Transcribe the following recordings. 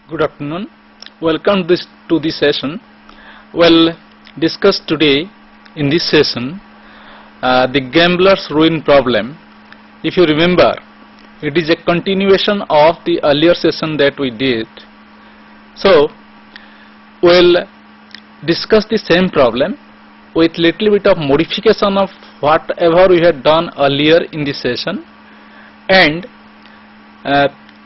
Good afternoon. Welcome to this session. We'll discuss today in this session the gambler's ruin problem. If you remember, it is a continuation of the earlier session that we did. So, we'll discuss the same problem with little bit of modification of whatever we had done earlier in the session, and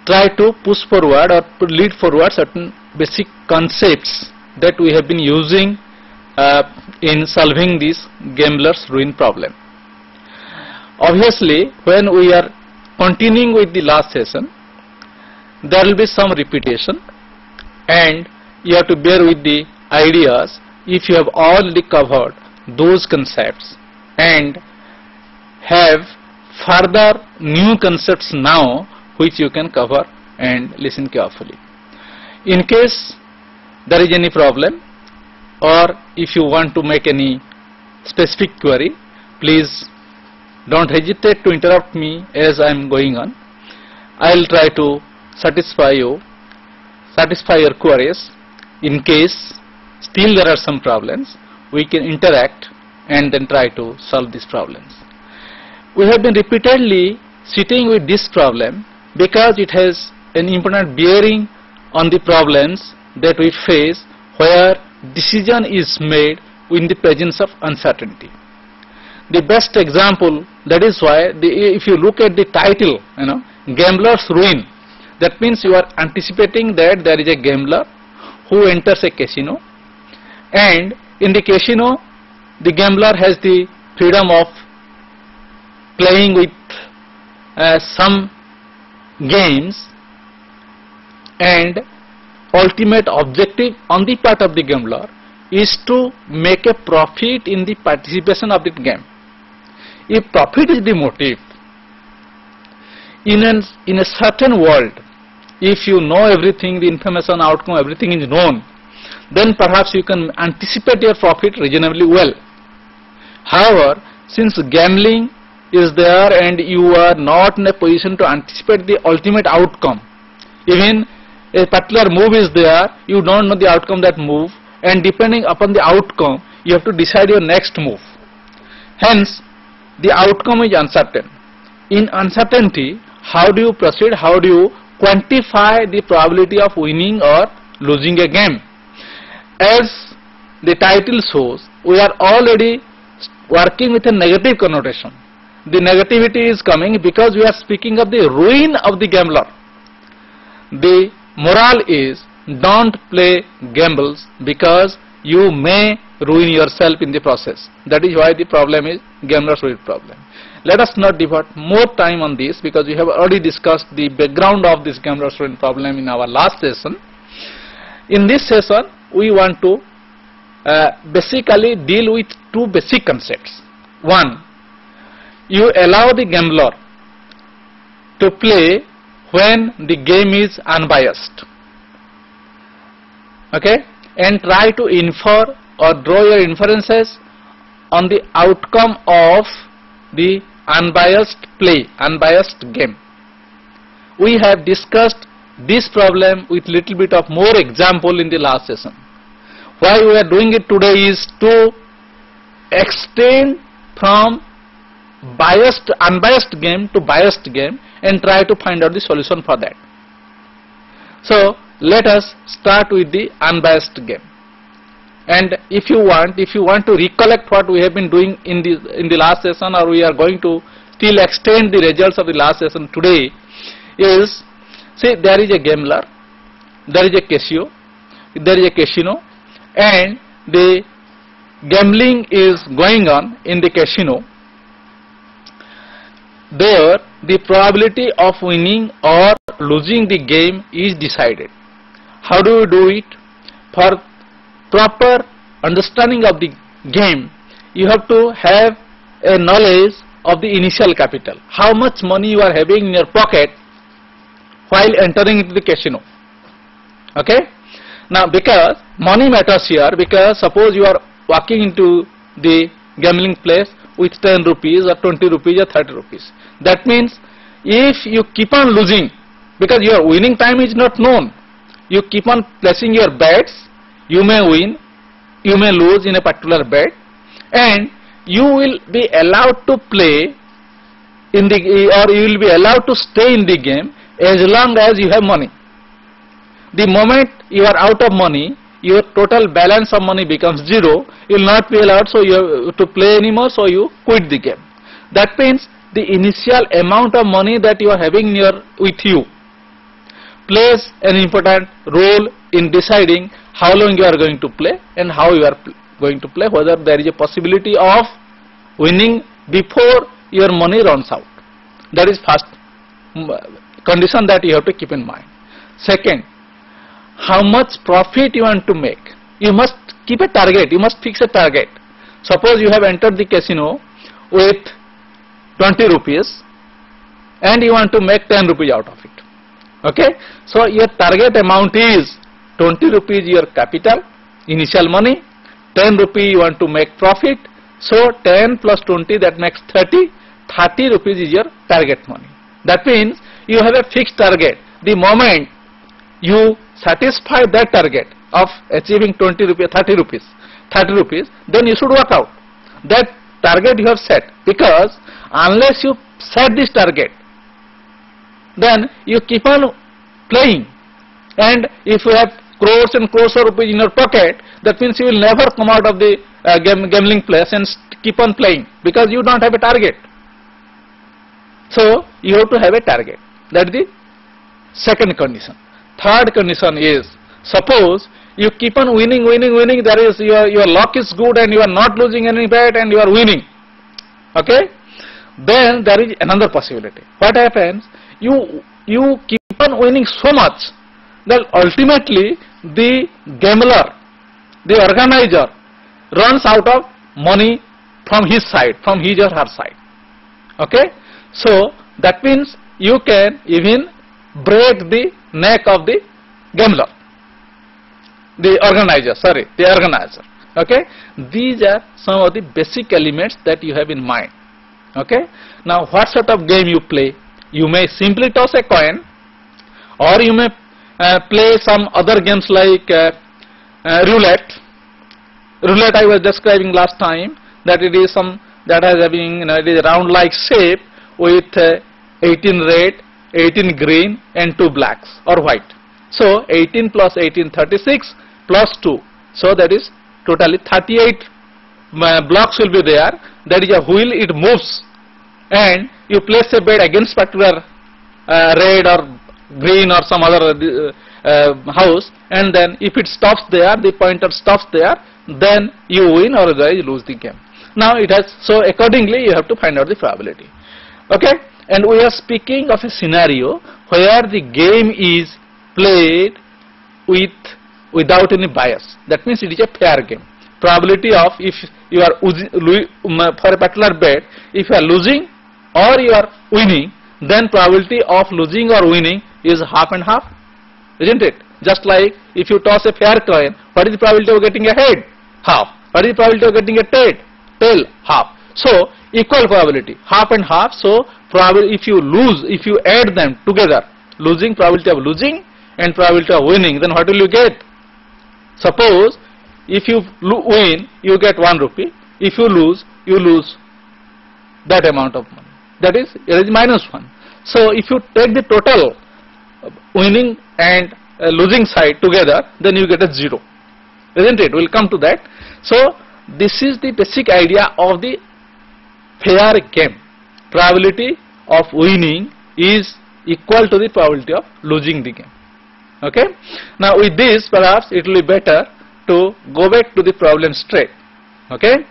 try to push forward or lead forward certain basic concepts that we have been using in solving this gambler's ruin problem. Obviously, when we are continuing with the last session, there will be some repetition, and you have to bear with the ideas if you have already covered those concepts and have further new concepts now which you can cover and listen carefully. In case there is any problem, or if you want to make any specific query, please don't hesitate to interrupt me as I am going on. I will try to satisfy your queries. In case still there are some problems, we can interact and then try to solve these problems. We have been repeatedly sitting with this problem because it has an important bearing on the problems that we face where decision is made in the presence of uncertainty. The best example, that is why if you look at the title, Gambler's Ruin, that means you are anticipating that there is a gambler who enters a casino, and in the casino the gambler has the freedom of playing with some games, and ultimate objective on the part of the gambler is to make a profit in the participation of the game. If profit is the motive, in a certain world, if you know everything, the information, outcome, everything is known, then perhaps you can anticipate your profit reasonably well. However, since gambling is there and you are not in a position to anticipate the ultimate outcome, even a particular move is there, you don't know the outcome of that move, and depending upon the outcome you have to decide your next move. Hence the outcome is uncertain. In uncertainty, how do you proceed? How do you quantify the probability of winning or losing a game? As the title shows, we are already working with a negative connotation. The negativity is coming because we are speaking of the ruin of the gambler. The moral is, don't play gambles because you may ruin yourself in the process. That is why the problem is gambler's ruin problem. Let us not devote more time on this because we have already discussed the background of this gambler's ruin problem in our last session. In this session, we want to basically deal with two basic concepts. One, you allow the gambler to play when the game is unbiased, okay, and try to infer or draw your inferences on the outcome of the unbiased play, unbiased game. We have discussed this problem with little bit of more example in the last session. Why we are doing it today is to extend from unbiased game to biased game and try to find out the solution for that. So let us start with the unbiased game. And if you want to recollect what we have been doing in the last session, or we are going to still extend the results of the last session today, is, say there is a gambler, there is a casino, and the gambling is going on in the casino. There the probability of winning or losing the game is decided. How do we do it? For proper understanding of the game, you have to have a knowledge of the initial capital. How much money you are having in your pocket while entering into the casino. Okay? Now because money matters here, because suppose you are walking into the gambling place with 10 rupees or 20 rupees or 30 rupees. That means if you keep on losing, because your winning time is not known, you keep on placing your bets. You may win, you may lose in a particular bet, and you will be allowed to play in the, or you will be allowed to stay in the game as long as you have money. The moment you are out of money, your total balance of money becomes zero. You will not be allowed, so you have to play anymore, so you quit the game. That means the initial amount of money that you are having with you plays an important role in deciding how long you are going to play and how you are going to play, whether there is a possibility of winning before your money runs out. That is first condition that you have to keep in mind. Second, how much profit you want to make. You must keep a target, you must fix a target. Suppose you have entered the casino with 20 rupees and you want to make 10 rupees out of it. Okay, so your target amount is 20 rupees your capital, initial money, 10 rupees you want to make profit, so 10 plus 20, that makes 30, 30 rupees is your target money. That means you have a fixed target. The moment you satisfy that target of achieving 20 rupees, 30 rupees, then you should work out that target you have set, because unless you set this target, then you keep on playing, and if you have crores and crores of rupees in your pocket, that means you will never come out of the gambling place and keep on playing, because you don't have a target. So you have to have a target. That is the second condition. Third condition is, suppose you keep on winning, there is your luck is good and you are not losing any bet and you are winning. Okay, then there is another possibility. What happens? You keep on winning so much that ultimately the gambler, the organizer, runs out of money from his side, from his or her side. Okay, so that means you can even break the neck of the gambler, the organizer. Okay, these are some of the basic elements that you have in mind. Okay, now what sort of game you play? You may simply toss a coin, or you may play some other games like roulette. Roulette I was describing last time, that it is some that has having, it is a round like shape with 18 red, 18 green and 2 blacks or white. So 18 plus 18, 36 plus 2. So that is totally 38 blocks will be there. That is a wheel, it moves, and you place a bet against particular red or green or some other house, and then if it stops there, the pointer stops there, then you win or otherwise you lose the game. Now it has, so accordingly you have to find out the probability. Okay, and we are speaking of a scenario where the game is played without any bias. That means it is a fair game. Probability of, if you are for a particular bet, if you are losing or you are winning, then probability of losing or winning is half and half, isn't it? Just like if you toss a fair coin, what is the probability of getting a head? Half. What is the probability of getting a tail? Half. So equal probability, half and half. So probability, if you lose, if you add them together, losing, probability of losing and probability of winning, then what will you get? Suppose if you win, you get 1 rupee. If you lose that amount of money. That is, it is minus 1. So if you take the total winning and losing side together, then you get a 0, isn't it? We'll come to that. So this is the basic idea of the fair game. Probability of winning is equal to the probability of losing the game. Okay. Now with this, perhaps it will be better to go back to the problem straight. Okay.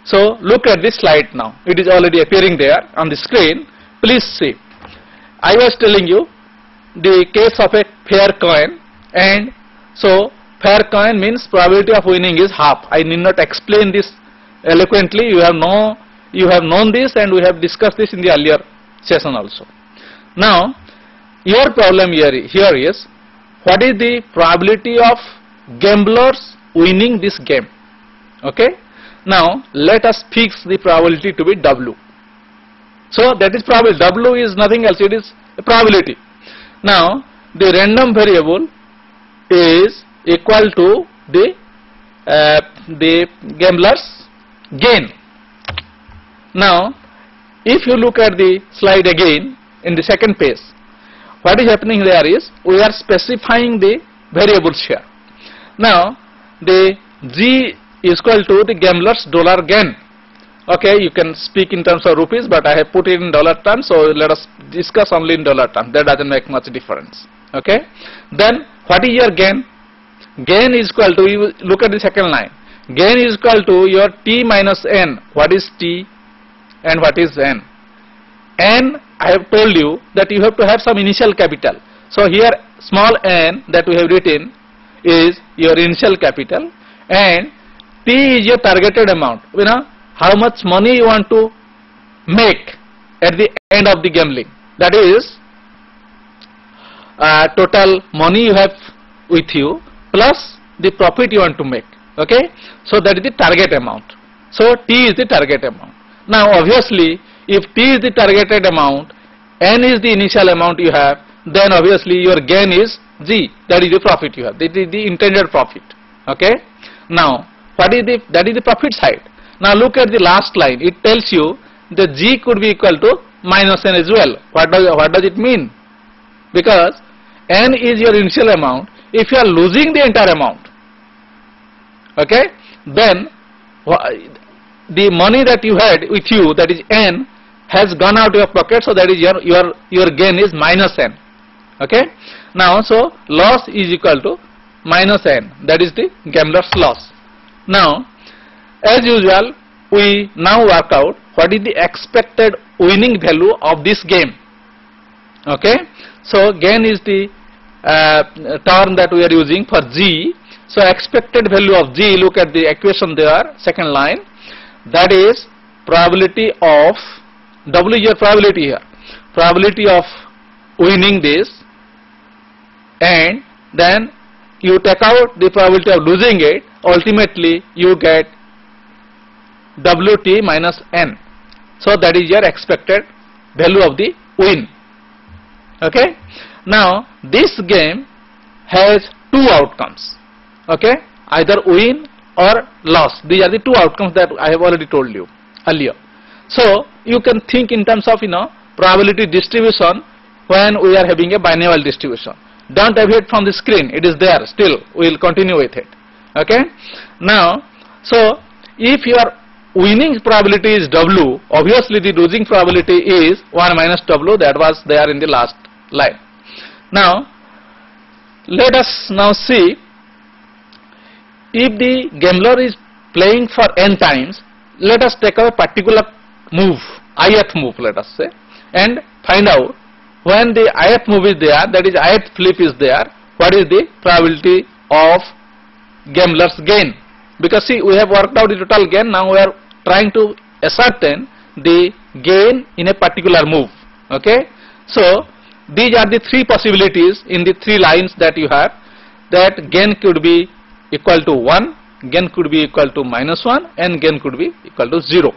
So look at this slide now. It is already appearing there on the screen. Please see. I was telling you the case of a fair coin, and so fair coin means probability of winning is half. I need not explain this eloquently. You have known this, and we have discussed this in the earlier session also. Now your problem here is, what is the probability of gamblers winning this game? Okay. Now let us fix the probability to be W. So that is probability. W is nothing else, it is a probability. Now the random variable is equal to the gambler's gain. Now, if you look at the slide again in the second page, what is happening there is we are specifying the variables here. Now, the G is equal to the gambler's dollar gain. Okay, you can speak in terms of rupees, but I have put it in dollar terms, so let us discuss only in dollar terms. That doesn't make much difference. Okay, then what is your gain? Gain is equal to, you look at the second line, gain is equal to your T minus N. What is T and what is N? N, I have told you that you have to have some initial capital. So here small n that we have written is your initial capital, and T is your targeted amount. You know how much money you want to make at the end of the gambling. That is total money you have with you plus the profit you want to make. Okay, so that is the target amount. So T is the target amount. Now obviously, if T is the targeted amount, N is the initial amount you have, then obviously your gain is G. That is the profit you have. That is the intended profit. Okay. Now what is that is the profit side. Now look at the last line. It tells you the G could be equal to minus N as well. What does it mean? Because N is your initial amount. If you are losing the entire amount, okay, then the money that you had with you, that is N, has gone out of your pocket, so that is your gain is minus N. Okay. Now so loss is equal to minus N. That is the gambler's loss. Now as usual, we now work out what is the expected winning value of this game. Okay. So gain is the term that we are using for G. So expected value of G, look at the equation there, second line, that is probability of, W is your probability here, probability of winning this, and then you take out the probability of losing it, ultimately you get WT minus N. So that is your expected value of the win. Okay. Now this game has two outcomes. Okay, either win or loss. These are the two outcomes that I have already told you earlier. So you can think in terms of probability distribution when we are having a binomial distribution. Don't have it from the screen. It is there still. We will continue with it. Okay. Now, so if your winning probability is W, obviously the losing probability is 1 minus W. That was there in the last line. Now let us now see, if the gambler is playing for n times, let us take a particular move, ith move let us say, and find out when the ith move is there, that is ith flip is there, what is the probability of gambler's gain. Because see, we have worked out the total gain, now we are trying to ascertain the gain in a particular move. Okay. So these are the three possibilities in the three lines that you have, that gain could be equal to 1, gain could be equal to minus 1, and gain could be equal to 0.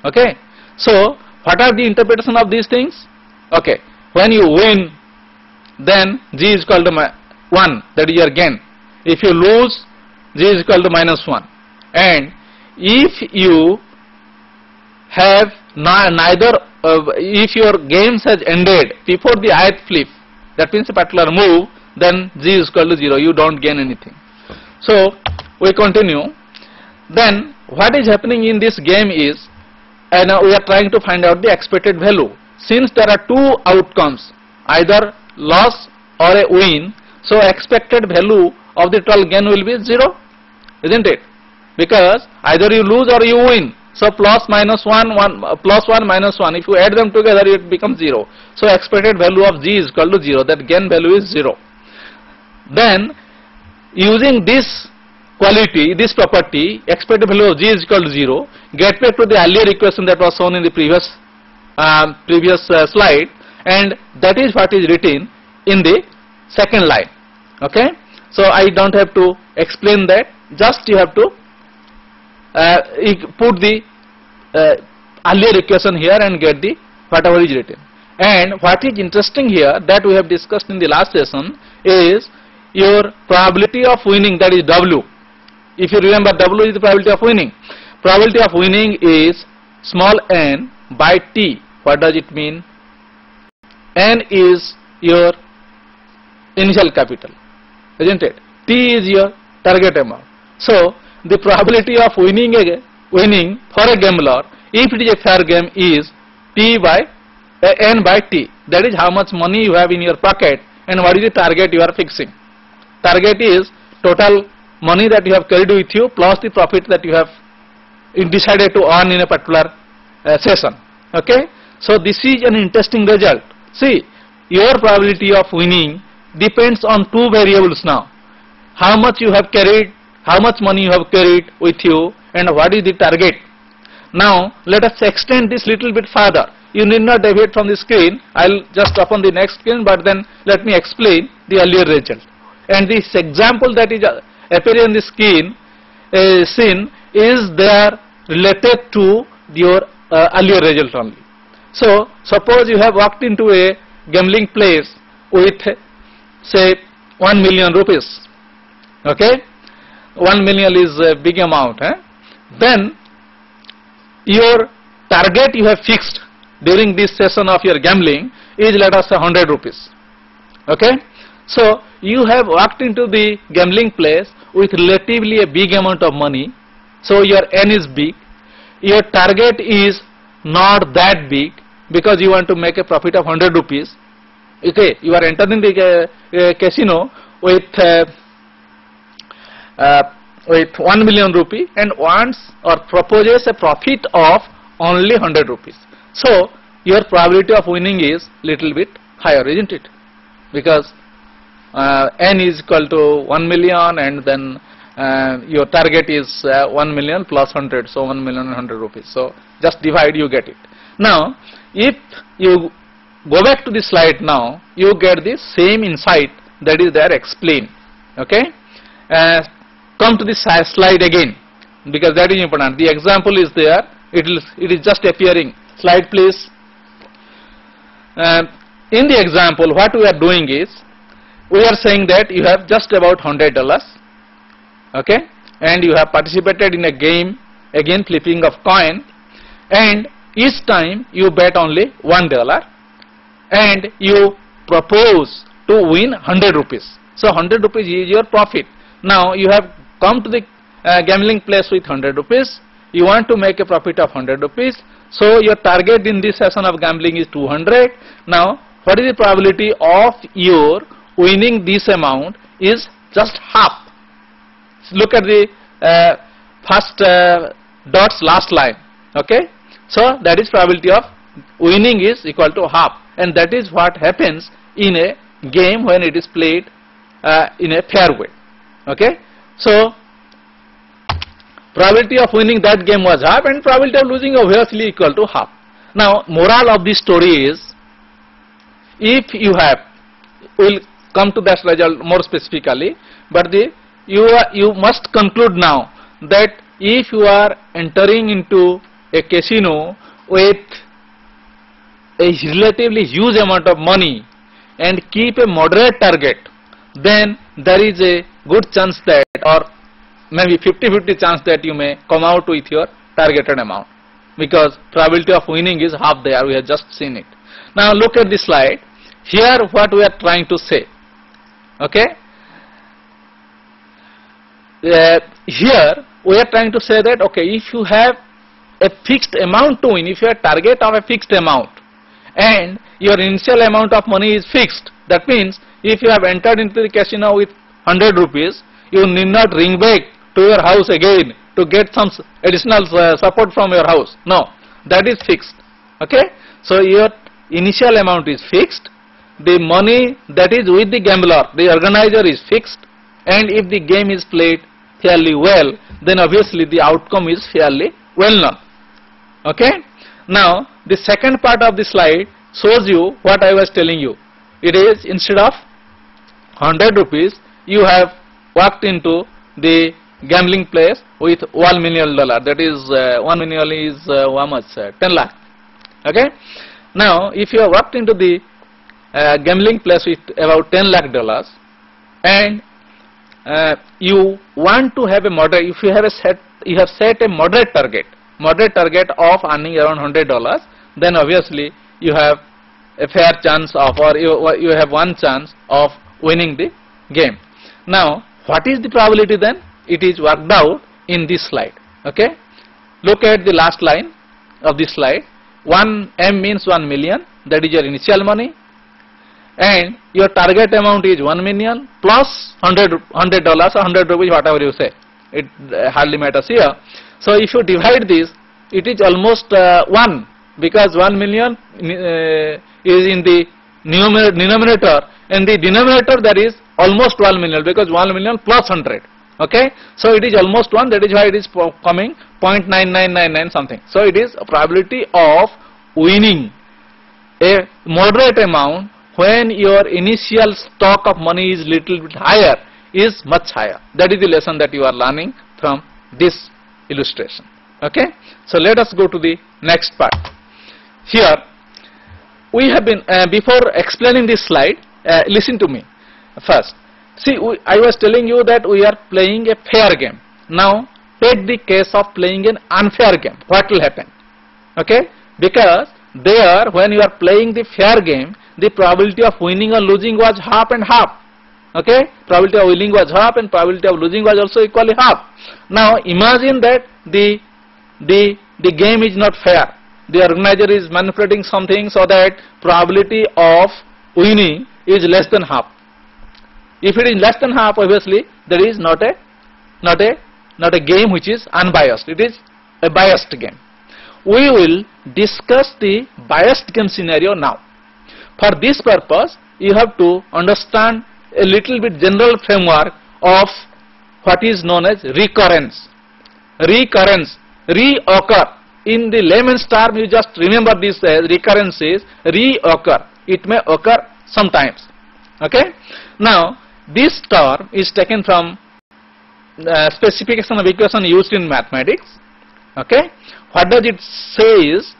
Okay. So what are the interpretation of these things? Okay. When you win, then G is equal to 1, that is your gain. If you lose, G is equal to minus 1. And if you have neither, if your games has ended before the ith flip, that means a particular move, then G is equal to 0. You don't gain anything. So we continue. Then what is happening in this game is, and we are trying to find out the expected value. Since there are two outcomes, either loss or a win, so expected value of the total gain will be 0, isn't it? Because either you lose or you win. So plus minus 1, plus 1 minus 1, if you add them together it becomes 0. So expected value of G is equal to 0, that gain value is 0. Then using this quality, this property, expected value of G is equal to 0, get back to the earlier equation that was shown in the previous slide, and that is what is written in the second line. Okay. So I don't have to explain that, just you have to put the earlier equation here and get the whatever is written. And what is interesting here that we have discussed in the last session is, your probability of winning, that is W. If you remember, W is the probability of winning. Probability of winning is small n by T. What does it mean? N is your initial capital, isn't it? T is your target amount. So the probability of winning for a gambler, if it is a fair game, is T by N by T. That is how much money you have in your pocket and what is the target you are fixing. Target is total money that you have carried with you plus the profit that you have decided to earn in a particular session. Okay. So this is an interesting result. See, your probability of winning depends on two variables now. How much you have carried, how much money you have carried with you, and what is the target. Now let us extend this little bit further. You need not deviate from the screen. I'll just open the next screen, but then let me explain the earlier result. And this example that is appearing on the screen is there related to your earlier result only. So suppose you have walked into a gambling place with say 1 million rupees. Okay, 1 million is a big amount. Then your target you have fixed during this session of your gambling is, let us say, 100 rupees. Okay, so you have walked into the gambling place with relatively a big amount of money. So your N is big. Your target is not that big because you want to make a profit of 100 rupees. Okay, you are entering the casino with 1 million rupee and wants or proposes a profit of only 100 rupees. So your probability of winning is little bit higher, isn't it? Because N is equal to 1 million and then your target is 1 million plus 100, so 1 million and 100 rupees. So just divide, you get it. Now if you go back to the slide now, you get the same insight that is there explained. Okay, come to the slide again because that is important. The example is there. It is just appearing. Slide please. In the example, what we are doing is, we are saying that you have just about $100, okay, and you have participated in a game, again flipping of coin, and each time you bet only $1 and you propose to win 100 rupees. So 100 rupees is your profit. Now you have come to the gambling place with 100 rupees. You want to make a profit of 100 rupees. So your target in this session of gambling is 200. Now what is the probability of your winning this amount is just half. Look at the first dot's last line. Okay, so that is probability of winning is equal to half, and that is what happens in a game when it is played in a fair way. Okay, so probability of winning that game was half and probability of losing obviously equal to half. Now moral of this story is, if you have, we'll come to that result more specifically, but you must conclude now that if you are entering into a casino with a relatively huge amount of money and keep a moderate target, then there is a good chance that, or maybe 50-50 chance that you may come out with your targeted amount, because probability of winning is half there. We have just seen it. Now look at the slide. Here what we are trying to say. Okay, here we are trying to say that, okay, if you have a fixed amount to win, if you have target of a fixed amount and your initial amount of money is fixed, that means if you have entered into the casino with 100 rupees, you need not ring back to your house again to get some additional support from your house. No, that is fixed. Okay, so your initial amount is fixed, the money that is with the gambler, the organizer, is fixed, and if the game is played fairly well, then obviously the outcome is fairly well known. Okay, now the second part of the slide shows you what I was telling you. It is, instead of 100 rupees, you have walked into the gambling place with $1 million. That is 1 million is how much? 10 lakh. Okay, now if you have walked into the gambling place with about $10 lakh, and you want to have a moderate, if you have set a moderate target of earning around $100, then obviously you have a fair chance of, or you have one chance of winning the game. Now what is the probability then? It is worked out in this slide. Okay, look at the last line of this slide. 1M means 1 million, that is your initial money, and your target amount is 1 million plus $100 or 100 rupees, whatever you say, it hardly matters here. So if you divide this, it is almost 1, because 1 million is in the denominator, and the denominator there is almost 1 million, because 1 million plus 100. Okay, so it is almost 1, that is why it is coming 0.9999 something. So it is a probability of winning a moderate amount when your initial stock of money is little bit higher, is much higher. That is the lesson that you are learning from this illustration. Okay, so let us go to the next part. Here we have been, before explaining this slide, listen to me first. See, I was telling you that we are playing a fair game. Now take the case of playing an unfair game. What will happen? Okay, because there, when you are playing the fair game, the probability of winning or losing was half and half. Okay, probability of winning was half and probability of losing was also equally half. Now imagine that the game is not fair. The organizer is manipulating something so that probability of winning is less than half. If it is less than half, obviously there is not a game which is unbiased. It is a biased game. We will discuss the biased game scenario now. For this purpose, you have to understand a little bit general framework of what is known as recurrence. Recurrence, reoccur. In the layman's term, you just remember this as recurrence is reoccur. It may occur sometimes. Okay. Now this term is taken from specification of equation used in mathematics. Okay. What does it say is,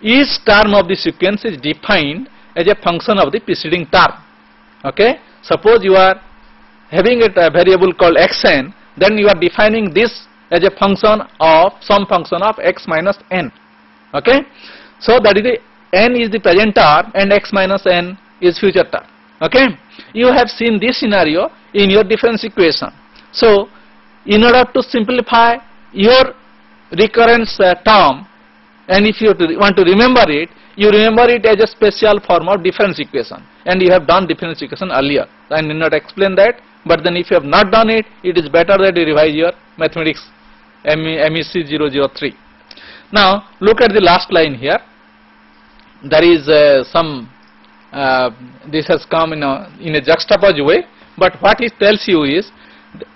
each term of the sequence is defined as a function of the preceding term. Okay. Suppose you are having a variable called xn, then you are defining this as a function of some function of x minus n. Okay. So that is the n is the present term and x minus n is future term. Okay. You have seen this scenario in your difference equation. So in order to simplify your recurrence term, and if you want to remember it, you remember it as a special form of difference equation, and you have done difference equation earlier. I need not explain that, but then if you have not done it, it is better that you revise your mathematics MEC 003. Now look at the last line here. There is this has come in a juxtaposed way, but what it tells you is,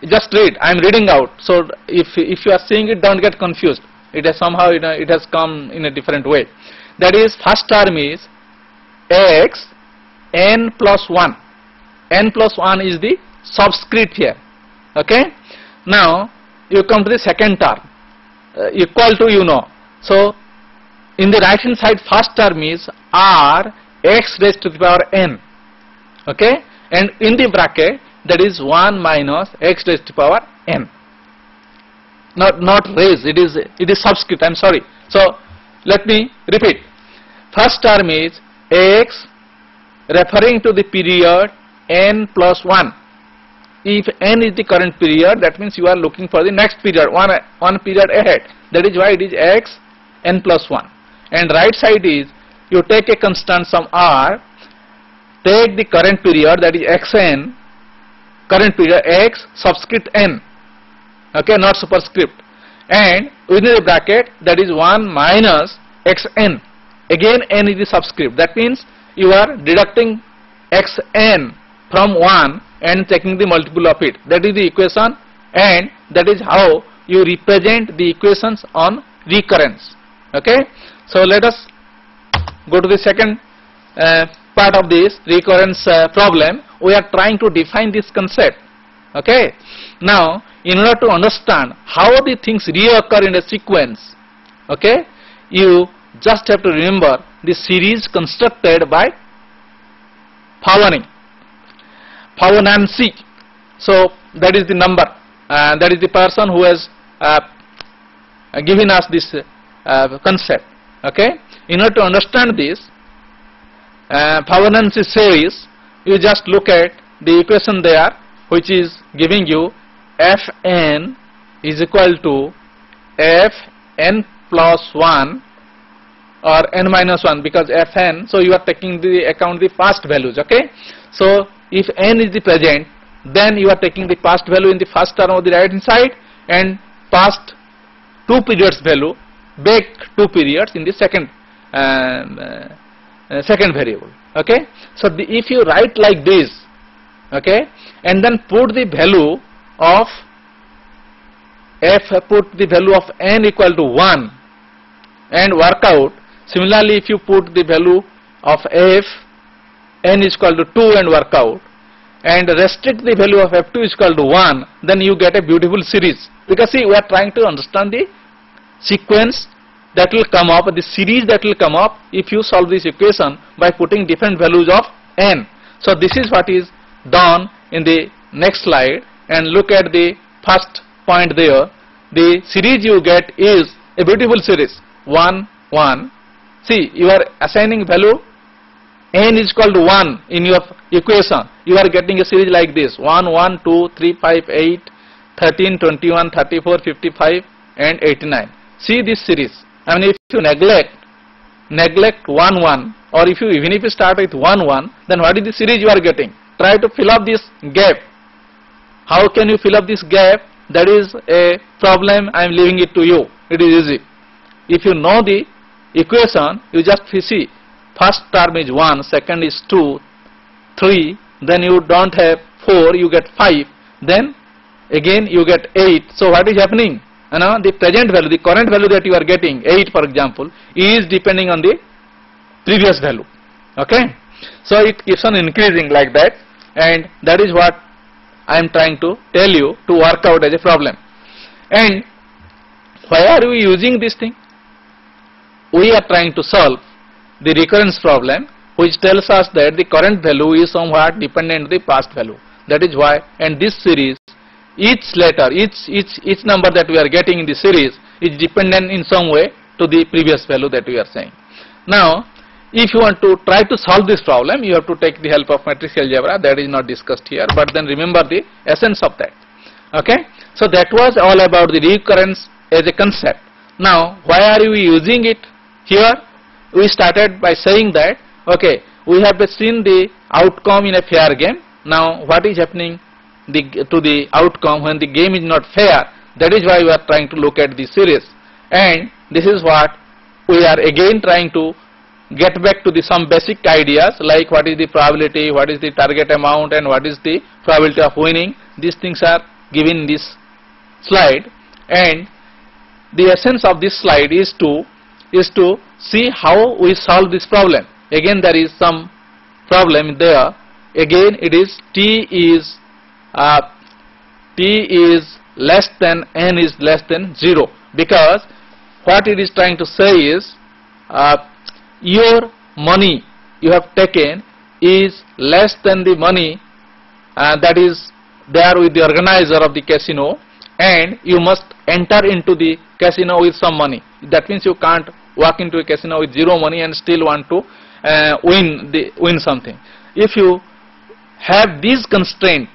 just read. I am reading out, so if you are seeing it, don't get confused. It has somehow it has come in a different way. That is, first term is x n plus 1. N plus 1 is the subscript here. Okay. Now you come to the second term, equal to So in the right hand side, first term is r x raised to the power n. Okay. And in the bracket, that is 1 minus x raised to the power n. Not raised, it is subscript, I am sorry. So let me repeat. First term is x referring to the period n plus 1. If n is the current period, that means you are looking for the next period, one period ahead. That is why it is x n plus 1. And right side is, you take a constant sum r, take the current period, that is xn, current period x subscript n. Okay, not superscript. And within the bracket, that is 1 minus xn. Again n is the subscript. That means you are deducting xn from 1 and taking the multiple of it. That is the equation, and that is how you represent the equations on recurrence. Okay. So let us go to the second part of this recurrence problem. We are trying to define this concept. Okay. Now in order to understand how the things reoccur in a sequence, okay, you just have to remember the series constructed by Fibonacci. So that is the number, that is the person who has given us this concept. Okay, in order to understand this Fibonacci series, you just look at the equation there, which is giving you Fn is equal to Fn plus 1 or n minus 1, because Fn, so you are taking the account the past values. Okay, so if n is the present, then you are taking the past value in the first term of the right hand side and past 2 periods value back 2 periods in the second second variable. Okay, so if you write like this, okay, and then put the value of put the value of n equal to 1 and work out. Similarly, if you put the value of n is equal to 2 and work out, and restrict the value of f2 is equal to 1, then you get a beautiful series. Because see, we are trying to understand the sequence that will come up, the series that will come up if you solve this equation by putting different values of n. So this is what is done in the next slide, and look at the first point there. The series you get is a beautiful series 1 1. See, you are assigning value n is equal to 1 in your equation. You are getting a series like this 1 1 2 3 5 8 13 21 34 55 and 89. See this series. I mean, if you neglect 1 1, or if you even if you start with 1 1, then what is the series you are getting? Try to fill up this gap. How can you fill up this gap? That is a problem. I am leaving it to you. It is easy. If you know the equation, you just see first term is 1, second is 2, 3, then you don't have 4, you get 5, then again you get 8. So what is happening? You know, the present value, the current value that you are getting, 8 for example, is depending on the previous value. Okay, so it keeps on increasing like that, and that is what I am trying to tell you to work out as a problem. And why are we using this thing? We are trying to solve the recurrence problem, which tells us that the current value is somewhat dependent on the past value. That is why, and this series, each letter, each number that we are getting in the series is dependent in some way to the previous value that we are saying. Now, if you want to try to solve this problem, you have to take the help of matrix algebra. That is not discussed here, but then remember the essence of that. Okay, so that was all about the recurrence as a concept. Now, why are we using it here? We started by saying that, okay, we have seen the outcome in a fair game. Now, what is happening to the outcome when the game is not fair? That is why we are trying to look at the series, and this is what we are again trying to get back to the some basic ideas, like what is the probability, what is the target amount, and what is the probability of winning. These things are given in this slide, and the essence of this slide is to see how we solve this problem. Again, there is some problem there. Again, it is t is less than n is less than 0, because what it is trying to say is your money you have taken is less than the money that is there with the organizer of the casino, and you must enter into the casino with some money. That means you can't walk into a casino with 0 money and still want to win something. If you have this constraint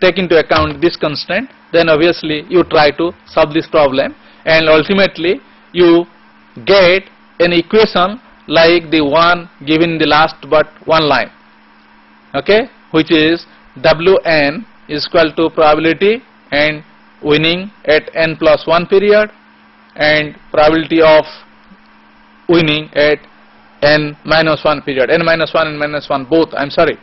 take into account this constraint, then obviously you try to solve this problem, and ultimately you get an equation like the one given in the last but one line. Okay, which is Wn is equal to probability and winning at n plus 1 period, and probability of winning at n minus 1 period, n minus 1 and minus 1 both, I am sorry.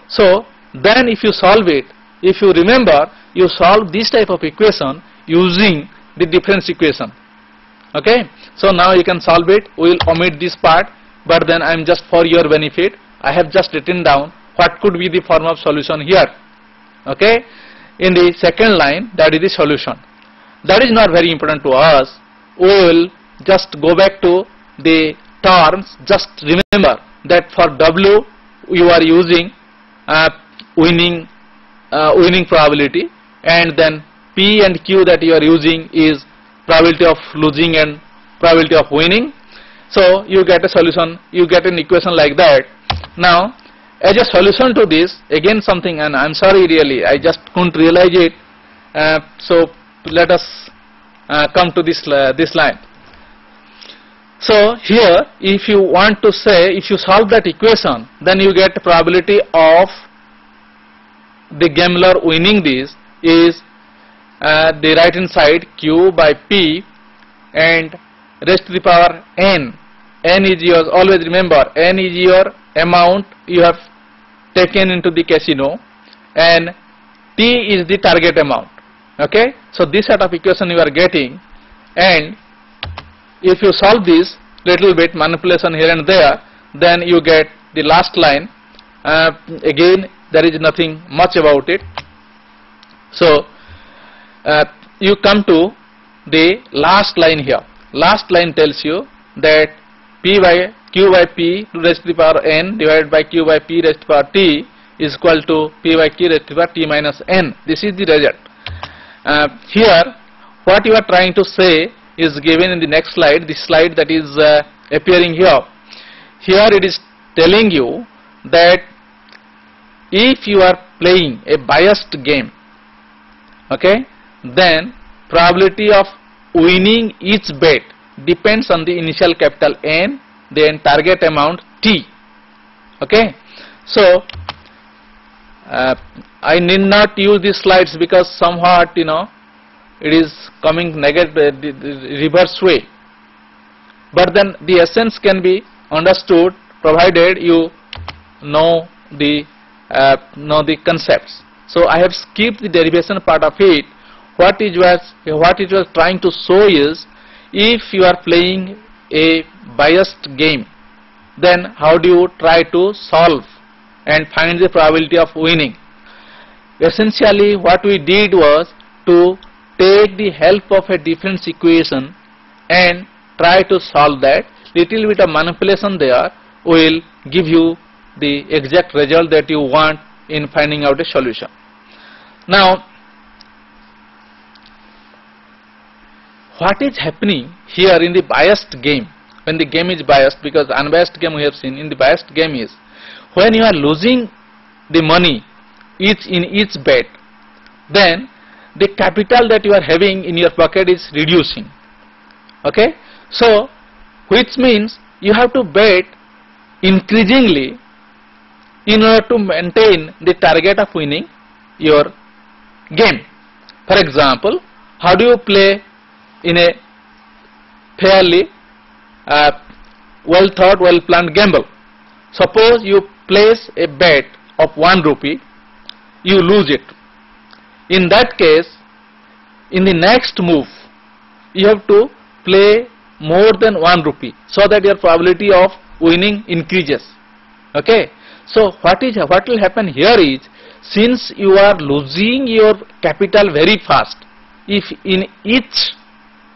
So then if you solve it, if you remember, you solve this type of equation using the difference equation. Okay, so now you can solve it. We will omit this part, but then I am just for your benefit, I have just written down what could be the form of solution here. Okay, in the second line, that is the solution. That is not very important to us. We will just go back to the terms. Just remember that for W you are using winning winning probability, and then P and Q that you are using is probability of losing and probability of winning. So you get a solution, you get an equation like that. Now as a solution to this, again something, and I'm sorry really, I just couldn't realize it. So let us come to this line. So here, if you want to say, if you solve that equation, then you get probability of the gambler winning this is the right hand side Q by P and raised to the power N. N is your, always remember, N is your amount you have taken into the casino, and T is the target amount. Okay, so this set of equation you are getting, and if you solve this little bit manipulation here and there, then you get the last line. Again, there is nothing much about it. So you come to the last line here. Last line tells you that P by Q by P raised to the power N divided by Q by P raised to the power T is equal to P by Q raised to the power T minus N. This is the result. Here what you are trying to say is given in the next slide, the slide that is appearing here. Here it is telling you that if you are playing a biased game, okay, then probability of winning each bet depends on the initial capital N, then target amount T. Okay, so I need not use these slides because somewhat, you know, it is coming negative, reverse way. But then the essence can be understood provided you know the concepts. So I have skipped the derivation part of it. What it was trying to show is, if you are playing a biased game, then how do you try to solve and find the probability of winning? Essentially what we did was to take the help of a difference equation and try to solve that. Little bit of manipulation there will give you the exact result that you want in finding out a solution. Now what is happening here in the biased game, when the game is biased, because unbiased game we have seen, in the biased game is when you are losing the money in each bet, then the capital that you are having in your pocket is reducing. Okay, so which means you have to bet increasingly in order to maintain the target of winning your game. For example, how do you play in a fairly well thought, well planned gamble? Suppose you place a bet of 1 rupee, you lose it. In that case, in the next move, you have to play more than 1 rupee so that your probability of winning increases. Okay, so what will happen here is, since you are losing your capital very fast, if in each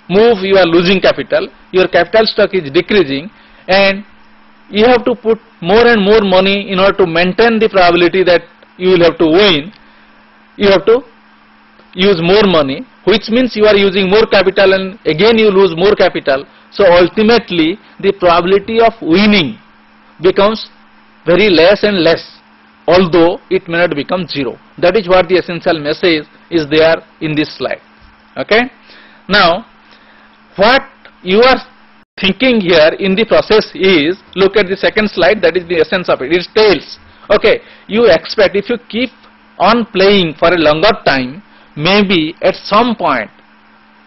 move you are losing capital, your capital stock is decreasing, and you have to put more and more money in order to maintain the probability that you will have to win. You have to use more money, which means you are using more capital, and again you lose more capital. So ultimately the probability of winning becomes very less and less, although it may not become zero. That is what the essential message is there in this slide. Okay, now what you are thinking here in the process is, look at the second slide, that is the essence of it. It tells, okay, you expect if you keep on playing for a longer time, maybe at some point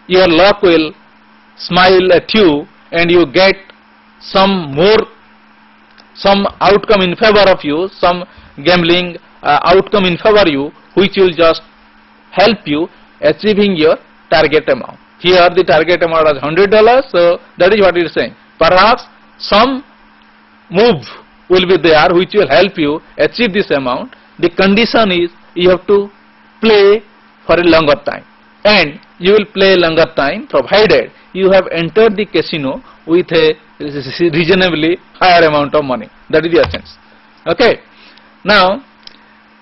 your luck will smile at you and you get some outcome in favor of you, some gambling outcome in favor of you, which will just help you achieving your target amount. Here the target amount was $100, so that is what it is saying. Perhaps some move will be there which will help you achieve this amount. The condition is you have to play for a longer time, and you will play longer time provided you have entered the casino with a reasonably higher amount of money. That is the essence. Okay. Now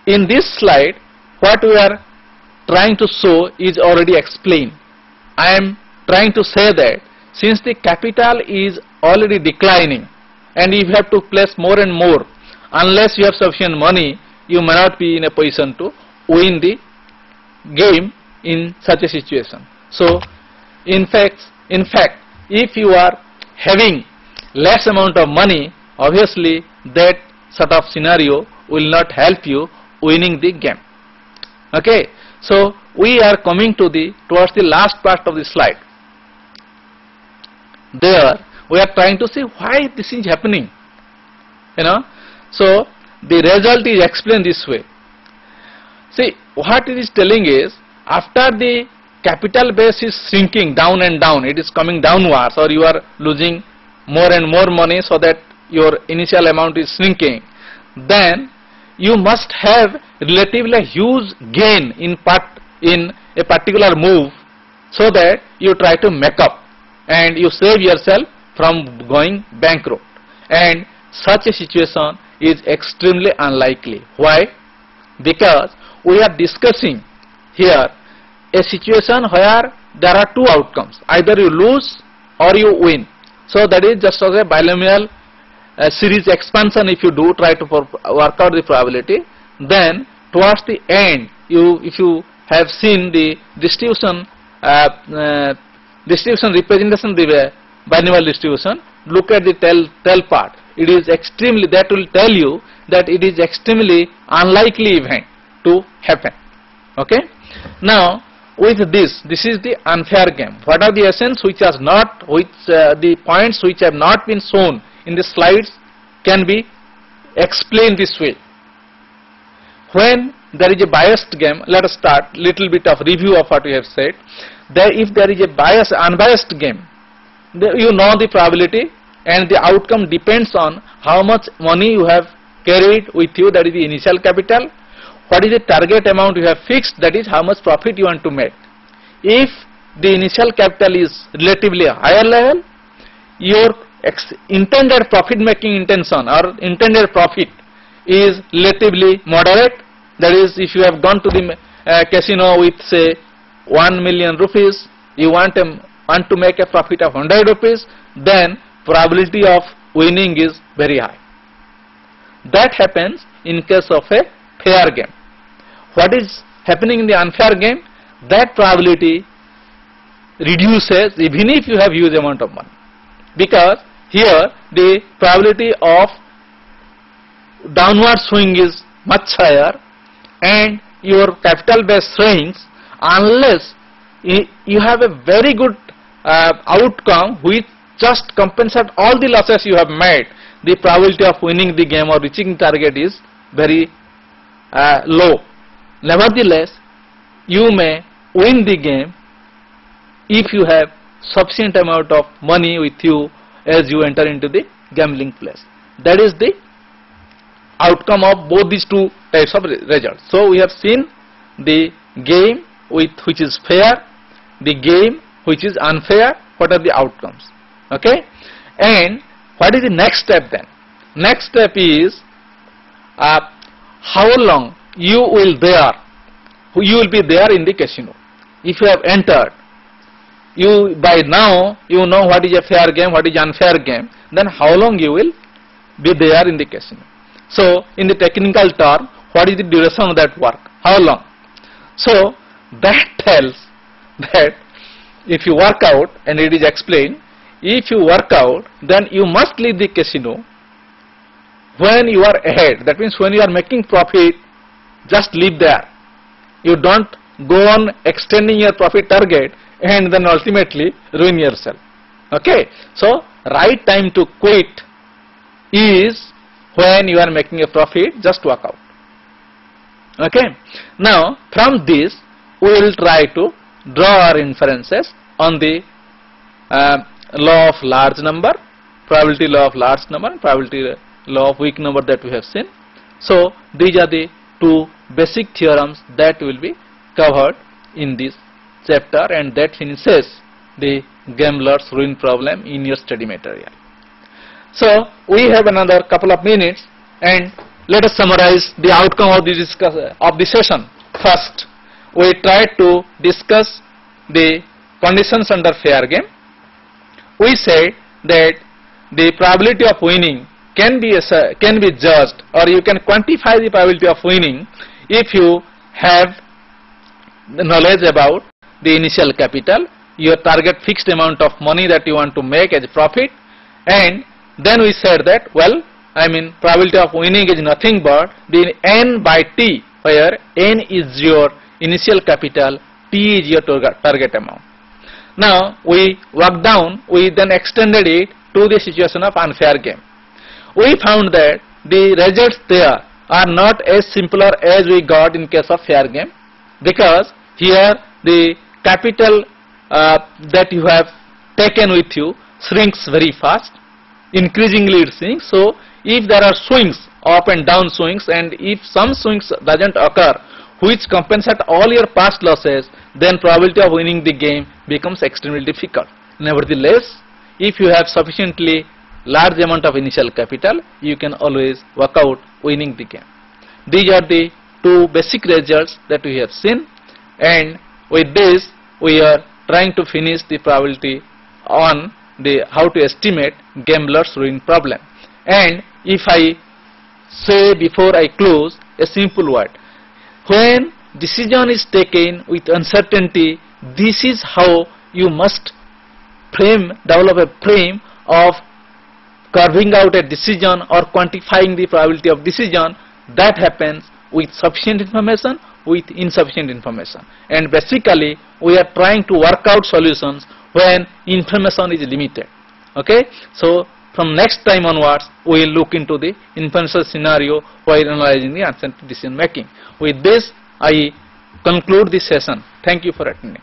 in this slide what we are trying to show is already explained. I am trying to say that since the capital is already declining and you have to place more and more, unless you have sufficient money, you may not be in a position to win the game in such a situation. So in fact, if you are having less amount of money, obviously that sort of scenario will not help you winning the game. Okay, so we are coming to towards the last part of the slide. There we are trying to see why this is happening. So the result is explained this way. See, what it is telling is, after the capital base is shrinking down and down, it is coming downwards, or you are losing more and more money so that your initial amount is shrinking, then you must have relatively huge gain in a particular move, so that you try to make up and you save yourself from going bankrupt. And such a situation is extremely unlikely. Why? Because we are discussing here a situation where there are two outcomes: either you lose or you win. So that is just as a binomial series expansion. If you do try to work out the probability, then towards the end, if you have seen the distribution representation, the binomial distribution, look at the tail part. It is extremely, that will tell you that it is extremely unlikely event to happen. Okay. Now with this is the unfair game. What are the essence which has not, the points which have not been shown in the slides can be explained this way. When there is a biased game, let us start little bit of review of what we have said. If there is a unbiased game, you know the probability, and the outcome depends on how much money you have carried with you, that is the initial capital. What is the target amount you have fixed, that is how much profit you want to make. If the initial capital is relatively higher level, your intended profit making intention or intended profit is relatively moderate. That is, if you have gone to the casino with say 1 million rupees, you want to make a profit of 100 rupees, then probability of winning is very high. That happens in case of a fair game. What is happening in the unfair game? That probability reduces even if you have huge amount of money, because here the probability of downward swing is much higher and your capital base shrinks unless you have a very good outcome which just compensate all the losses you have made. The probability of winning the game or reaching target is very low. Nevertheless, you may win the game if you have sufficient amount of money with you as you enter into the gambling place. That is the outcome of both these two types of results. So we have seen the game which is fair, the game which is unfair. What are the outcomes? Okay, and what is the next step then? Next step is how long you will be there in the casino. If you have entered, by now you know what is a fair game, what is unfair game, then how long you will be there in the casino. So in the technical term, what is the duration of that work? How long? So that tells that if you work out, and it is explained, if you work out, then you must leave the casino when you are ahead. That means when you are making profit, just leave there. You don't go on extending your profit target and then ultimately ruin yourself. Okay, so right time to quit is when you are making a profit, just walk out. Okay, now from this we will try to draw our inferences on the law of large number, probability law of large number, and probability law of weak number that we have seen. So these are the two basic theorems that will be covered in this chapter, and that finishes the gambler's ruin problem in your study material. So we have another couple of minutes, and let us summarize the outcome of the session. First, we try to discuss the conditions under fair game. We said that the probability of winning can be judged, or you can quantify the probability of winning if you have the knowledge about the initial capital, your target fixed amount of money that you want to make as profit, and then we said that, well, I mean, probability of winning is nothing but the n by t, where n is your initial capital, t is your target amount. Now we worked down, we then extended it to the situation of unfair game. We found that the results there are not as simpler as we got in case of fair game, because here the capital that you have taken with you shrinks very fast, increasingly it shrinks. So if there are swings, up and down swings, and if some swings doesn't occur which compensate all your past losses, then probability of winning the game becomes extremely difficult. Nevertheless, if you have sufficiently large amount of initial capital, you can always work out winning the game. These are the two basic results that we have seen, and with this we are trying to finish the probability on the how to estimate gambler's ruin problem. And if I say before I close a simple word, when decision is taken with uncertainty, this is how you must develop a frame of carving out a decision or quantifying the probability of decision. That happens with sufficient information, with insufficient information, and basically we are trying to work out solutions when information is limited. Okay, so from next time onwards we will look into the information scenario while analyzing the uncertainty decision making. With this I conclude this session. Thank you for attending.